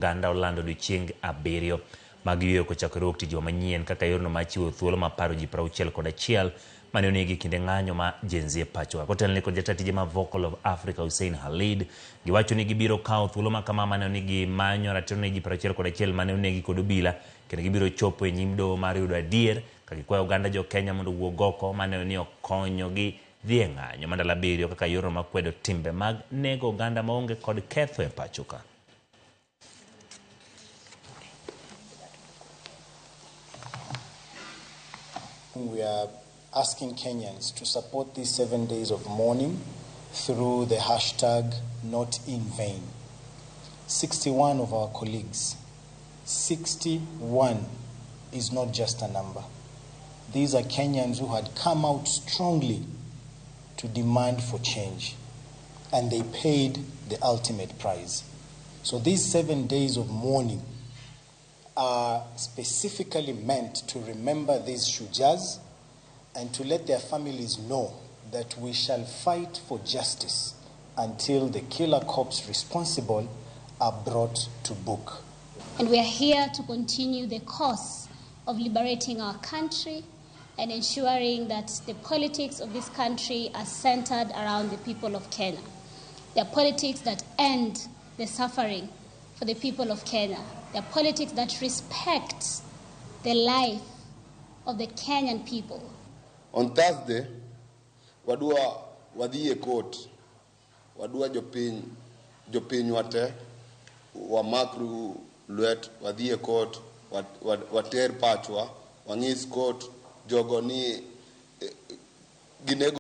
Ganda olando odiochieng abiryo mag yweyo kochakore tich manyien kaka yorno mar chiwo thuolo mar paro ji 61 mane onegi kinde ng'anyo ma Gen Z pachoka. Kotelne kod jatije ma Vocal of Africa Hussein Khalid giwacho ni gibiro kawo thuolo ma kama mane onegi manyo ratiro ne ji 61 mane onegi kod obila kendo gibiro chopo e nyim doho mar yudo adier ka gikwayo oganda jo Kenya mondo wuog oko mane ni okonyogi dhi e ng'anyo ma ndalo abiryo kaka yorno mar kwedo timbe mag nego oganda maonge kod ketho e pachoka. We are asking Kenyans to support these 7 days of mourning through the hashtag #NotInVain. 61 of our colleagues, 61 is not just a number. These are Kenyans who had come out strongly to demand for change, and they paid the ultimate price. So these 7 days of mourning are specifically meant to remember these shujas and to let their families know that we shall fight for justice until the killer cops responsible are brought to book. And we are here to continue the cause of liberating our country and ensuring that the politics of this country are centered around the people of Kenya. They are politics that end the suffering for the people of Kenya. They are politics that respect the life of the Kenyan people. On Thursday, wadua wadhiye court, wadua jopiny wate, wamakru luet, wadhiye court, water pachwa, wangis court, jogo ni ginego